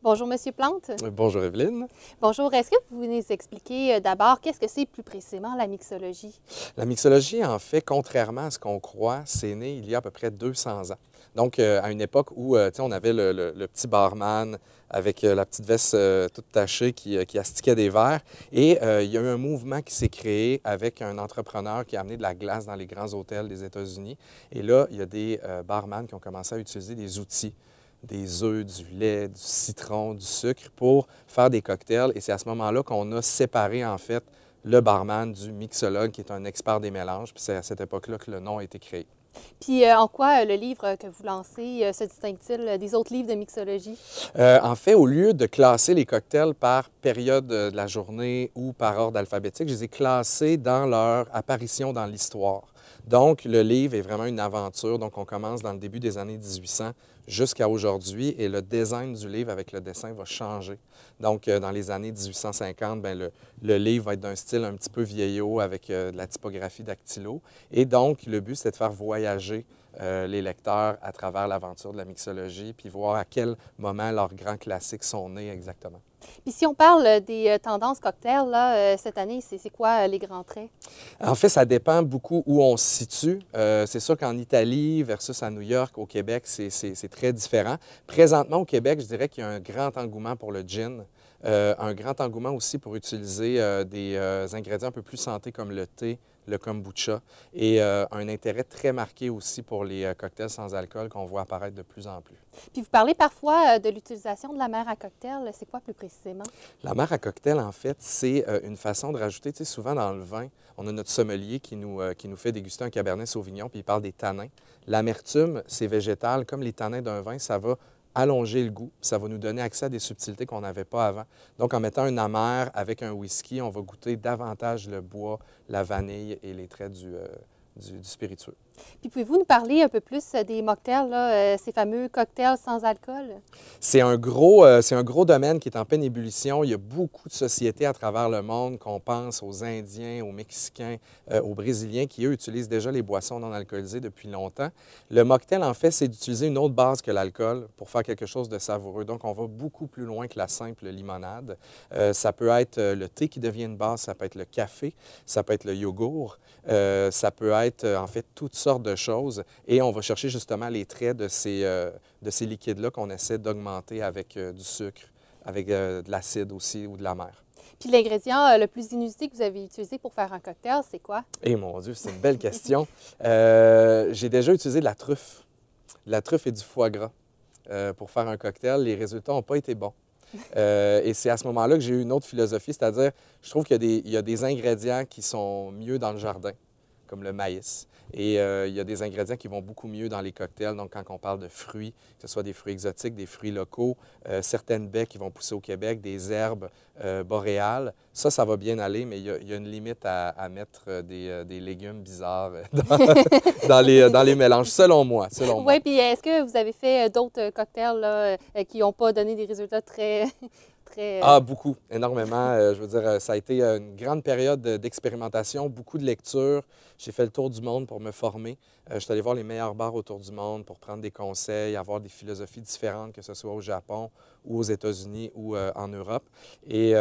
Bonjour, Monsieur Plante. Bonjour Evelyne. Bonjour. Est-ce que vous pouvez nous expliquer d'abord qu'est-ce que c'est plus précisément la mixologie? La mixologie, en fait, contrairement à ce qu'on croit, c'est né il y a à peu près 200 ans. Donc, à une époque où on avait le petit barman avec la petite veste toute tachée qui astiquait des verres. Et il y a eu un mouvement qui s'est créé avec un entrepreneur qui a amené de la glace dans les grands hôtels des États-Unis. Et là, il y a des barman qui ont commencé à utiliser des outils, des œufs, du lait, du citron, du sucre pour faire des cocktails. Et c'est à ce moment-là qu'on a séparé, en fait, le barman du mixologue, qui est un expert des mélanges. Puis c'est à cette époque-là que le nom a été créé. Puis en quoi le livre que vous lancez se distingue-t-il des autres livres de mixologie? En fait, au lieu de classer les cocktails par période de la journée ou par ordre alphabétique, je les ai classés dans leur apparition dans l'histoire. Donc, le livre est vraiment une aventure. Donc, on commence dans le début des années 1800 jusqu'à aujourd'hui et le design du livre avec le dessin va changer. Donc, dans les années 1850, bien, le livre va être d'un style un petit peu vieillot avec de la typographie dactylo. Et donc, le but, c'est de faire voyager les lecteurs à travers l'aventure de la mixologie, puis voir à quel moment leurs grands classiques sont nés exactement. Puis si on parle des tendances cocktails, là, cette année, c'est quoi les grands traits? En fait, ça dépend beaucoup où on se situe. C'est sûr qu'en Italie versus à New York, au Québec, c'est très différent. Présentement, au Québec, je dirais qu'il y a un grand engouement pour le gin. Un grand engouement aussi pour utiliser des ingrédients un peu plus santé comme le thé, le kombucha, et un intérêt très marqué aussi pour les cocktails sans alcool qu'on voit apparaître de plus en plus. Puis vous parlez parfois de l'utilisation de la mer à cocktail. C'est quoi plus précisément? La mer à cocktail, en fait, c'est une façon de rajouter, tu sais, souvent dans le vin, on a notre sommelier qui nous fait déguster un Cabernet Sauvignon, puis il parle des tanins. L'amertume, c'est végétal. Comme les tanins d'un vin, ça va allonger le goût, puis ça va nous donner accès à des subtilités qu'on n'avait pas avant. Donc, en mettant un amer avec un whisky, on va goûter davantage le bois, la vanille et les traits du spiritueux. Puis pouvez-vous nous parler un peu plus des mocktails, là, ces fameux cocktails sans alcool? C'est un gros domaine qui est en pleine ébullition. Il y a beaucoup de sociétés à travers le monde, qu'on pense aux Indiens, aux Mexicains, aux Brésiliens, qui, eux, utilisent déjà les boissons non alcoolisées depuis longtemps. Le mocktail, en fait, c'est d'utiliser une autre base que l'alcool pour faire quelque chose de savoureux. Donc, on va beaucoup plus loin que la simple limonade. Ça peut être le thé qui devient une base, ça peut être le café, ça peut être le yogourt, ça peut être, en fait, toutes sortes de choses. Et on va chercher justement les traits de ces liquides-là qu'on essaie d'augmenter avec du sucre, avec de l'acide aussi ou de la mer. Puis l'ingrédient le plus inusité que vous avez utilisé pour faire un cocktail, c'est quoi? Eh mon Dieu, c'est une belle question. J'ai déjà utilisé de la truffe et du foie gras pour faire un cocktail. Les résultats n'ont pas été bons. Et c'est à ce moment-là que j'ai eu une autre philosophie, c'est-à-dire, je trouve qu'il y a des ingrédients qui sont mieux dans le jardin, comme le maïs. Et il y a des ingrédients qui vont beaucoup mieux dans les cocktails. Donc, quand on parle de fruits, que ce soit des fruits exotiques, des fruits locaux, certaines baies qui vont pousser au Québec, des herbes boréales, ça va bien aller, mais il y a une limite à mettre des légumes bizarres dans les mélanges, selon moi. Oui, puis est-ce que vous avez fait d'autres cocktails là, qui n'ont pas donné des résultats très, très... Ah, beaucoup, énormément. Je veux dire, ça a été une grande période d'expérimentation, beaucoup de lectures. J'ai fait le tour du monde pour me former. Je suis allé voir les meilleurs bars autour du monde pour prendre des conseils, avoir des philosophies différentes, que ce soit au Japon ou aux États-Unis ou en Europe. Et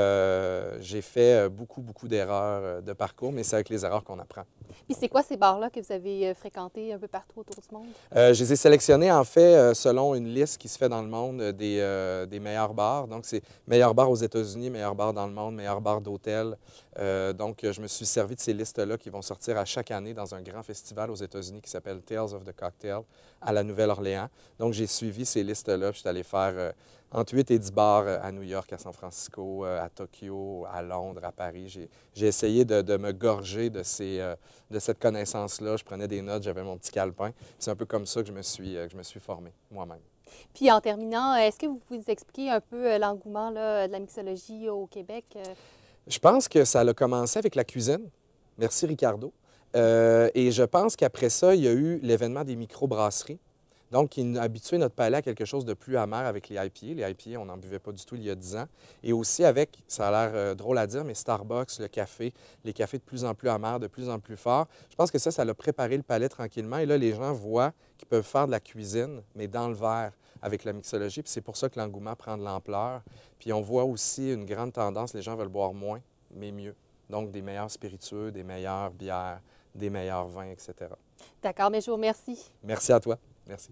j'ai fait beaucoup d'erreurs de parcours, mais c'est avec les erreurs qu'on apprend. Puis c'est quoi ces bars-là que vous avez fréquentés un peu partout autour du monde? Je les ai sélectionnés, en fait, selon une liste qui se fait dans le monde des meilleurs bars. Donc, c'est meilleurs bars aux États-Unis, meilleurs bars dans le monde, meilleurs bars d'hôtels. Donc, je me suis servi de ces listes-là qui vont sortir à chaque année dans un grand festival aux États-Unis qui s'appelle Tales of the Cocktail à la Nouvelle-Orléans. Donc, j'ai suivi ces listes-là. Je suis allé faire entre 8 et 10 bars à New York, à San Francisco, à Tokyo, à Londres, à Paris. J'ai essayé de me gorger de cette connaissance-là. Je prenais des notes, j'avais mon petit calepin. C'est un peu comme ça que je me suis formé moi-même. Puis en terminant, est-ce que vous pouvez nous expliquer un peu l'engouement là, de la mixologie au Québec? Je pense que ça a commencé avec la cuisine. Merci, Ricardo. Et je pense qu'après ça, il y a eu l'événement des microbrasseries. Donc, qui a habitué notre palais à quelque chose de plus amer avec les IPA. Les IPA, on n'en buvait pas du tout il y a 10 ans. Et aussi avec, ça a l'air drôle à dire, mais Starbucks, le café, les cafés de plus en plus amers, de plus en plus forts. Je pense que ça l'a préparé le palais tranquillement. Et là, les gens voient qu'ils peuvent faire de la cuisine, mais dans le verre, avec la mixologie. Puis c'est pour ça que l'engouement prend de l'ampleur. Puis on voit aussi une grande tendance, les gens veulent boire moins, mais mieux. Donc des meilleurs spiritueux, des meilleures bières, des meilleurs vins, etc. D'accord, mais je vous remercie. Merci à toi. Merci.